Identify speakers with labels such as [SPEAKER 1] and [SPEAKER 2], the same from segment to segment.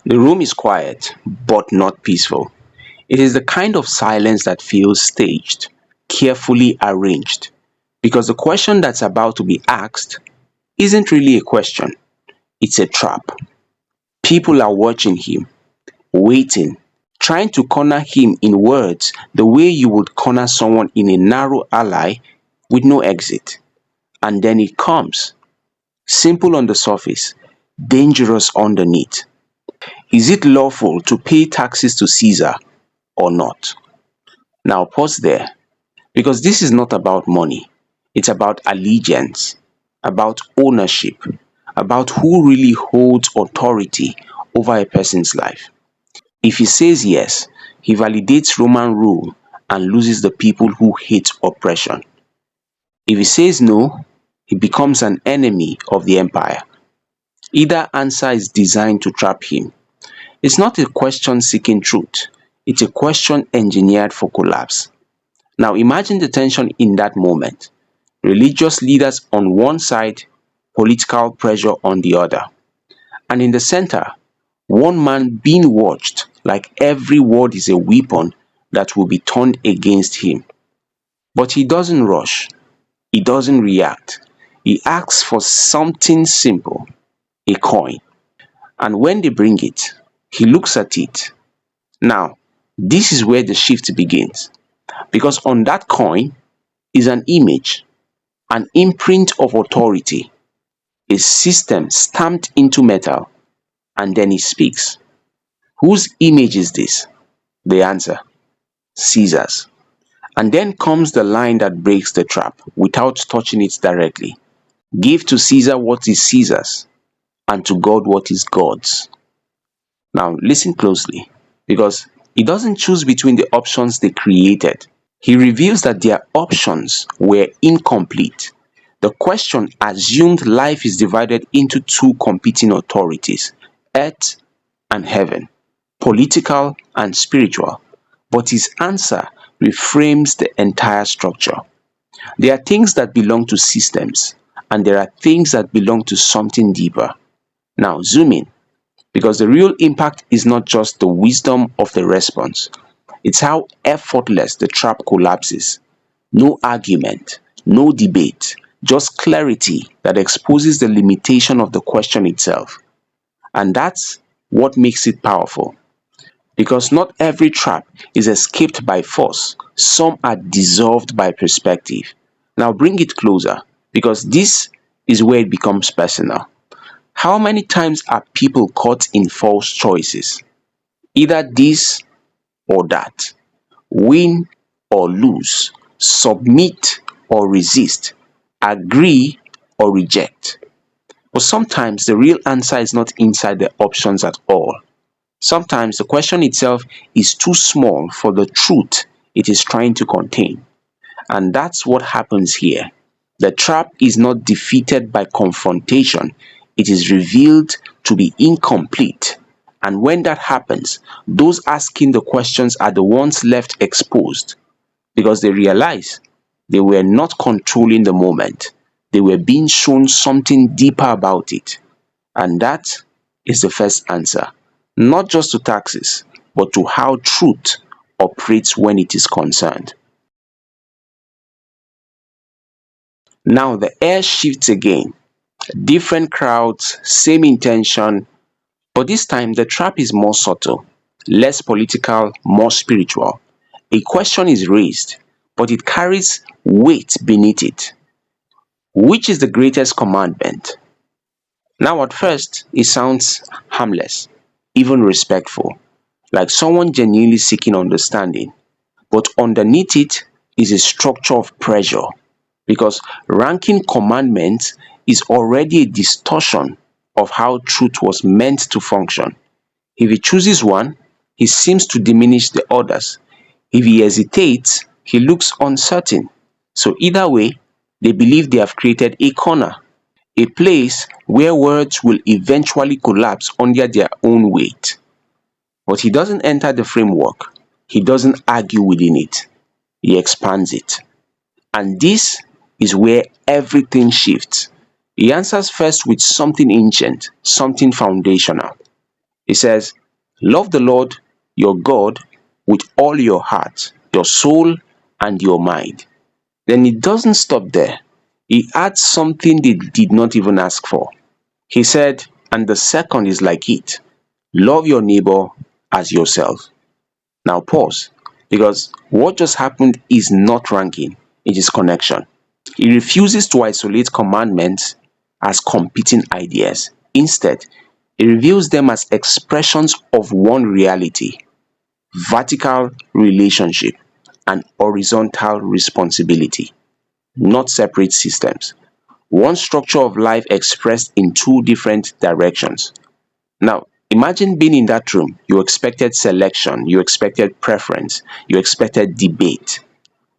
[SPEAKER 1] The room is quiet, but not peaceful. It is the kind of silence that feels staged, carefully arranged, because the question that's about to be asked isn't really a question, it's a trap. People are watching him, waiting, trying to corner him in words the way you would corner someone in a narrow alley with no exit. And then it comes, simple on the surface, dangerous underneath. Is it lawful to pay taxes to Caesar or not? Now pause there, because this is not about money. It's about allegiance, about ownership, about who really holds authority over a person's life. If he says yes, he validates Roman rule and loses the people who hate oppression. If he says no, he becomes an enemy of the empire. Either answer is designed to trap him. It's not a question seeking truth, it's a question engineered for collapse. Now imagine the tension in that moment. Religious leaders on one side, political pressure on the other. And in the center, one man being watched like every word is a weapon that will be turned against him. But he doesn't rush, he doesn't react. He asks for something simple, a coin. And when they bring it, he looks at it. Now, this is where the shift begins. Because on that coin is an image, an imprint of authority, a system stamped into metal, and then he speaks. Whose image is this? The answer, Caesar's. And then comes the line that breaks the trap without touching it directly. Give to Caesar what is Caesar's, and to God what is God's. Now listen closely, because he doesn't choose between the options they created. He reveals that their options were incomplete. The question assumed life is divided into two competing authorities, earth and heaven, political and spiritual. But his answer reframes the entire structure. There are things that belong to systems, and there are things that belong to something deeper. Now zoom in, because the real impact is not just the wisdom of the response, it's how effortless the trap collapses. No argument, no debate, just clarity that exposes the limitation of the question itself. And that's what makes it powerful. Because not every trap is escaped by force, some are dissolved by perspective. Now bring it closer, because this is where it becomes personal. How many times are people caught in false choices? Either this or that, win or lose, submit or resist, agree or reject. But sometimes the real answer is not inside the options at all. Sometimes the question itself is too small for the truth it is trying to contain. And that's what happens here. The trap is not defeated by confrontation, it is revealed to be incomplete. And when that happens, those asking the questions are the ones left exposed, because they realize they were not controlling the moment, they were being shown something deeper about it. And that is the first answer, not just to taxes, but to how truth operates when it is concerned. Now the air shifts again. Different crowds, same intention, but this time the trap is more subtle, less political, more spiritual. A question is raised, but it carries weight beneath it. Which is the greatest commandment? Now at first it sounds harmless, even respectful, like someone genuinely seeking understanding. But underneath it is a structure of pressure, because ranking commandments is already a distortion of how truth was meant to function. If he chooses one, he seems to diminish the others. If he hesitates, he looks uncertain. So either way, they believe they have created a corner, a place where words will eventually collapse under their own weight. But he doesn't enter the framework, he doesn't argue within it, he expands it. And this is where everything shifts. He answers first with something ancient, something foundational. It says, love the Lord your God with all your heart, your soul, and your mind. Then it doesn't stop there. He adds something they did not even ask for. He said, and the second is like it, love your neighbor as yourself. Now pause, because what just happened is not ranking, it is connection. He refuses to isolate commandments as competing ideas. Instead, he reveals them as expressions of one reality: vertical relationship and horizontal responsibility, not separate systems. One structure of life expressed in two different directions. Now, imagine being in that room. You expected selection, you expected preference, you expected debate.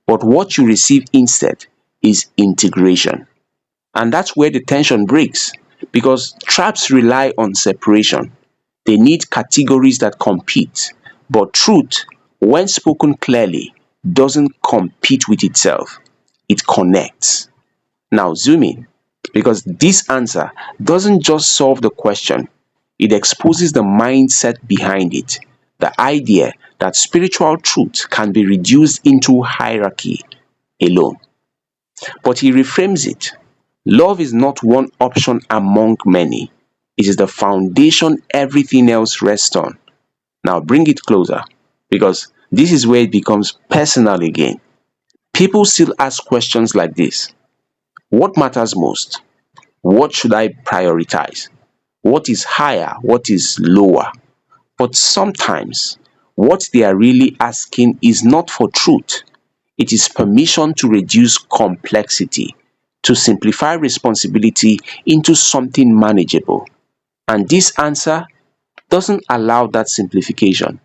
[SPEAKER 1] But what you receive instead is integration. And that's where the tension breaks, because traps rely on separation. They need categories that compete. But truth, when spoken clearly, doesn't compete with itself, it connects. Now zoom in, because this answer doesn't just solve the question, it exposes the mindset behind it. The idea that spiritual truth can be reduced into hierarchy alone. But he reframes it. Love is not one option among many. It is the foundation everything else rests on. Now bring it closer, because this is where it becomes personal again. People still ask questions like this: what matters most? What should I prioritize? What is higher? What is lower? But sometimes what they are really asking is not for truth. It is permission to reduce complexity, to simplify responsibility into something manageable. And this answer doesn't allow that simplification.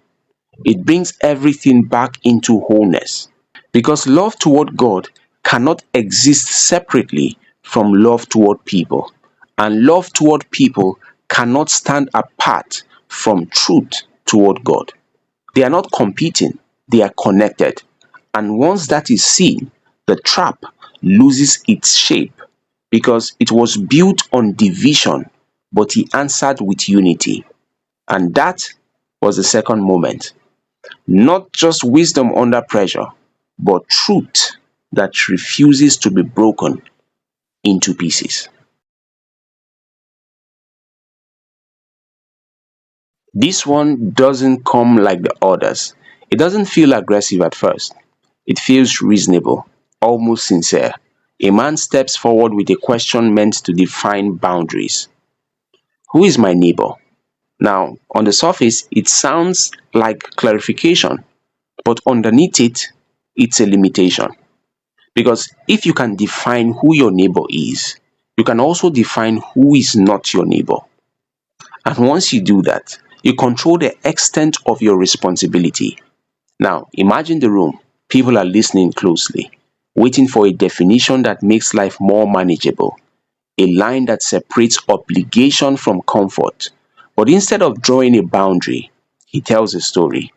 [SPEAKER 1] It brings everything back into wholeness. Because love toward God cannot exist separately from love toward people. And love toward people cannot stand apart from truth toward God. They are not competing, they are connected. And once that is seen, the trap loses its shape, because it was built on division, but he answered with unity. And that was the second moment. Not just wisdom under pressure, but truth that refuses to be broken into pieces. This one doesn't come like the others. It doesn't feel aggressive at first. It feels reasonable, almost sincere. A man steps forward with a question meant to define boundaries. Who is my neighbor? Now, on the surface, it sounds like clarification, but underneath it, it's a limitation. Because if you can define who your neighbor is, you can also define who is not your neighbor. And once you do that, you control the extent of your responsibility. Now, imagine the room. People are listening closely, waiting for a definition that makes life more manageable, a line that separates obligation from comfort. But instead of drawing a boundary, he tells a story.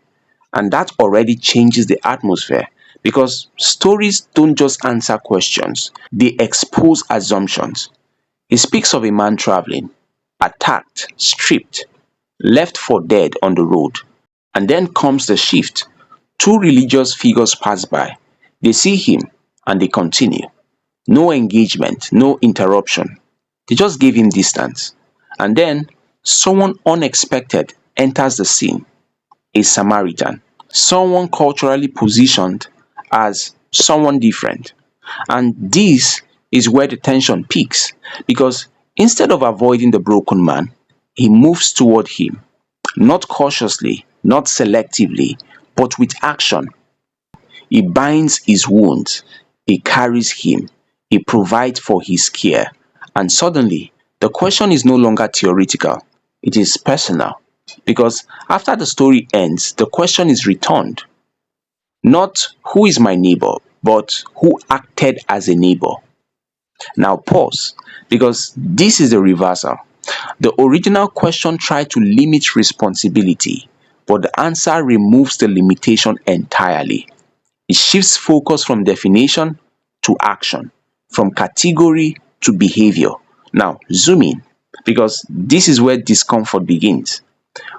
[SPEAKER 1] And that already changes the atmosphere, because stories don't just answer questions, they expose assumptions. He speaks of a man traveling, attacked, stripped, left for dead on the road. And then comes the shift. Two religious figures pass by. They see him and they continue. No engagement, no interruption. They just gave him distance. And then someone unexpected enters the scene, a Samaritan, someone culturally positioned as someone different. And this is where the tension peaks, because instead of avoiding the broken man, he moves toward him, not cautiously, not selectively, but with action. He binds his wounds, he carries him, he provides for his care. And suddenly, the question is no longer theoretical, it is personal. Because after the story ends, the question is returned. Not who is my neighbor, but who acted as a neighbor. Now pause, because this is the reversal. The original question tried to limit responsibility, but the answer removes the limitation entirely. It shifts focus from definition to action, from category to behavior. Now zoom in, because this is where discomfort begins.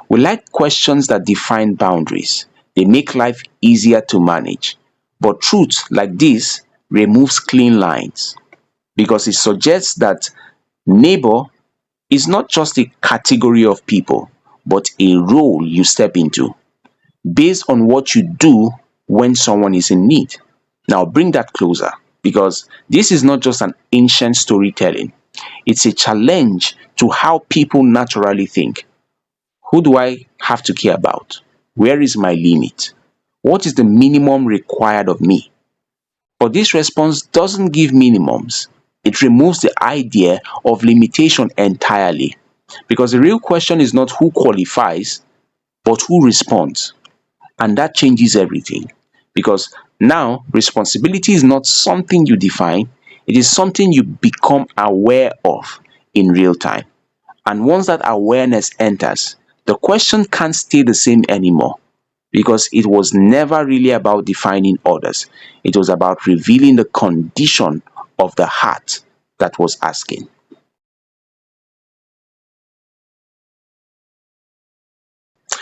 [SPEAKER 1] We like questions that define boundaries. They make life easier to manage. But truth like this removes clean lines because it suggests that neighbor is not just a category of people, but a role you step into based on what you do when someone is in need. Now bring that closer because this is not just an ancient storytelling, it's a challenge to how people naturally think. Who do I have to care about? Where is my limit? What is the minimum required of me? But this response doesn't give minimums. It removes the idea of limitation entirely. Because the real question is not who qualifies, but who responds. And that changes everything. Because now responsibility is not something you define, it is something you become aware of in real time. And once that awareness enters, the question can't stay the same anymore because it was never really about defining others. It was about revealing the condition of the heart that was asking.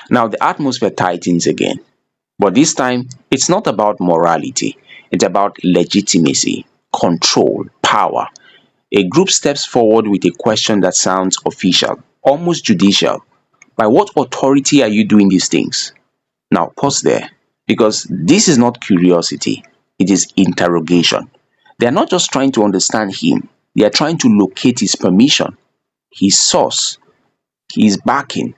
[SPEAKER 1] Now the atmosphere tightens again, but this time it's not about morality, it's about legitimacy, control, power. A group steps forward with a question that sounds official, almost judicial. By what authority are you doing these things? Now pause there because this is not curiosity, it is interrogation. They are not just trying to understand him, they are trying to locate his permission, his source, his backing.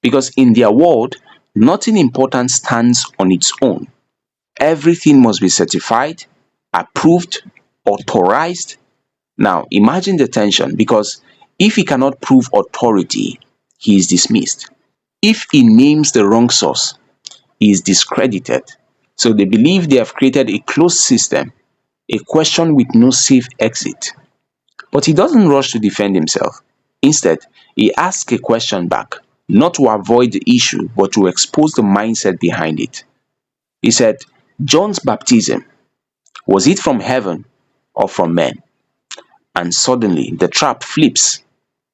[SPEAKER 1] Because in their world, nothing important stands on its own. Everything must be certified, approved, authorized. Now imagine the tension because if he cannot prove authority, he is dismissed. If he names the wrong source, he is discredited. So they believe they have created a closed system, a question with no safe exit. But he doesn't rush to defend himself. Instead, he asks a question back, not to avoid the issue, but to expose the mindset behind it. He said, John's baptism, was it from heaven or from men? And suddenly the trap flips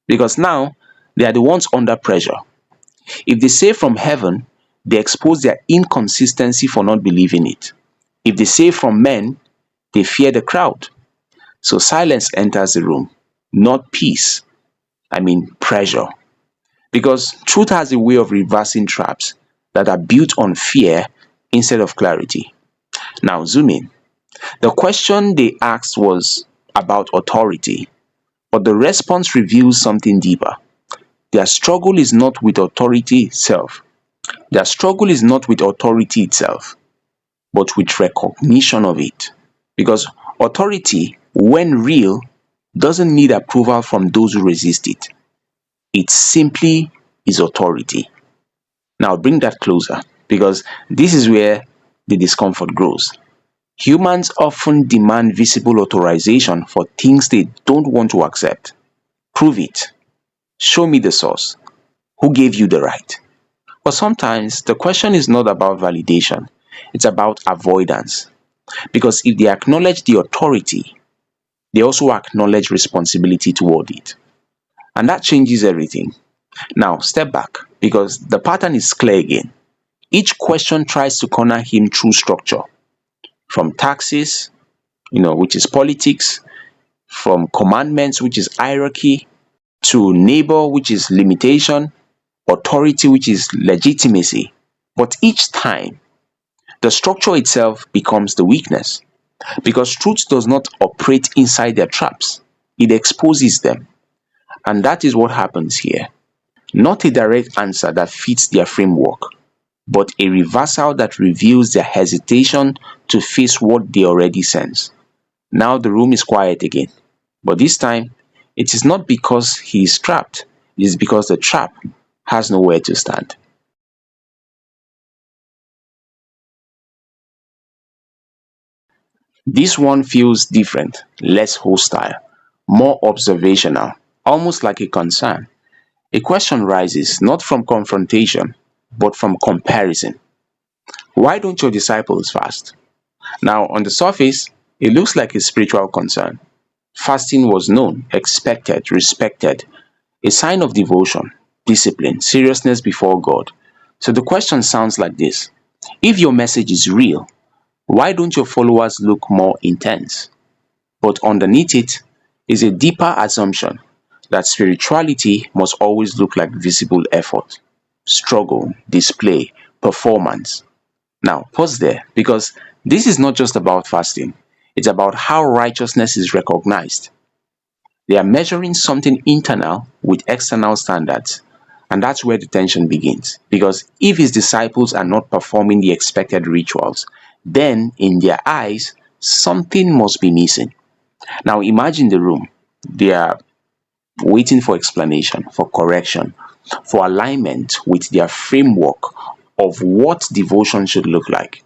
[SPEAKER 1] because now they are the ones under pressure. If they say from heaven, they expose their inconsistency for not believing it. If they say from men, they fear the crowd. So silence enters the room, not peace, I mean pressure. Because truth has a way of reversing traps that are built on fear instead of clarity. Now zoom in. The question they asked was about authority, but the response reveals something deeper. Their struggle is not with authority itself. Their struggle is not with authority itself, but with recognition of it. Because authority, when real, doesn't need approval from those who resist it. It simply is authority. Now bring that closer because this is where the discomfort grows. Humans often demand visible authorization for things they don't want to accept. Prove it. Show me the source. Who gave you the right? But sometimes the question is not about validation, it's about avoidance. Because if they acknowledge the authority, they also acknowledge responsibility toward it. And that changes everything. Now, step back because the pattern is clear again. Each question tries to corner him through structure, from taxes, which is politics, from commandments, which is hierarchy, to neighbor, which is limitation, authority, which is legitimacy. But each time, the structure itself becomes the weakness because truth does not operate inside their traps, it exposes them. And that is what happens here. Not a direct answer that fits their framework, but a reversal that reveals their hesitation to face what they already sense. Now the room is quiet again, but this time it is not because he is trapped, it is because the trap has nowhere to stand. This one feels different, less hostile, more observational, almost like a concern. A question rises not from confrontation, but from comparison. Why don't your disciples fast? Now, on the surface, it looks like a spiritual concern. Fasting was known, expected, respected, a sign of devotion. discipline, seriousness before God. So the question sounds like this: if your message is real, why don't your followers look more intense? But underneath it is a deeper assumption that spirituality must always look like visible effort, struggle, display, performance. Now, pause there, because this is not just about fasting, it's about how righteousness is recognized. They are measuring something internal with external standards. And that's where the tension begins. Because if his disciples are not performing the expected rituals, then in their eyes, something must be missing. Now imagine the room. They are waiting for explanation, for correction, for alignment with their framework of what devotion should look like.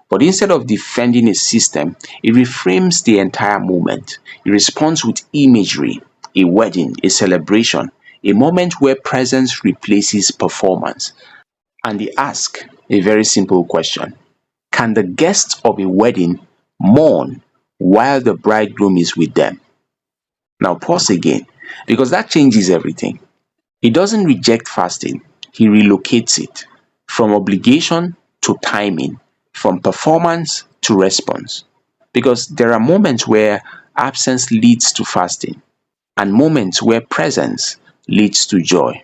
[SPEAKER 1] But instead of defending a system, it reframes the entire movement. It responds with imagery, a wedding, a celebration, a moment where presence replaces performance. And they ask a very simple question: can the guests of a wedding mourn while the bridegroom is with them? Now pause again, because that changes everything. He doesn't reject fasting, he relocates it from obligation to timing, from performance to response. Because there are moments where absence leads to fasting, and moments where presence leads to joy.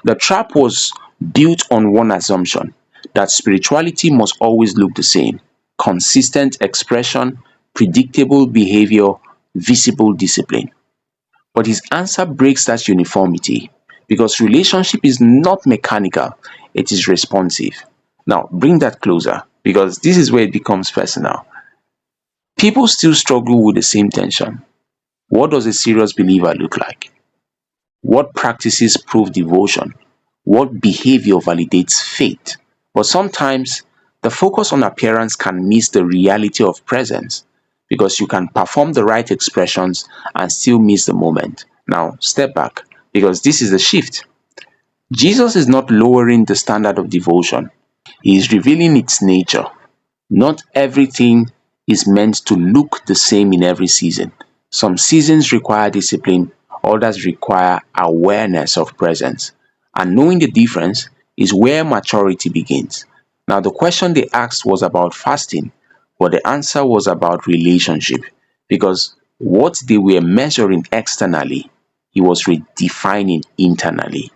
[SPEAKER 1] The trap was built on one assumption: that spirituality must always look the same: consistent expression, predictable behavior, visible discipline. But his answer breaks that uniformity, because relationship is not mechanical, it is responsive. Now, bring that closer, because this is where it becomes personal. People still struggle with the same tension. What does a serious believer look like? What practices prove devotion? What behavior validates faith? But sometimes the focus on appearance can miss the reality of presence, because you can perform the right expressions and still miss the moment. Now, step back, because this is the shift. Jesus is not lowering the standard of devotion, he is revealing its nature. Not everything is meant to look the same in every season. Some seasons require discipline, others require awareness of presence. And knowing the difference is where maturity begins. Now, the question they asked was about fasting, but the answer was about relationship, because what they were measuring externally, he was redefining internally.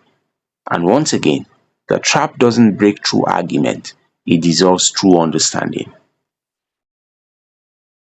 [SPEAKER 1] And once again, the trap doesn't break through argument, it dissolves through understanding.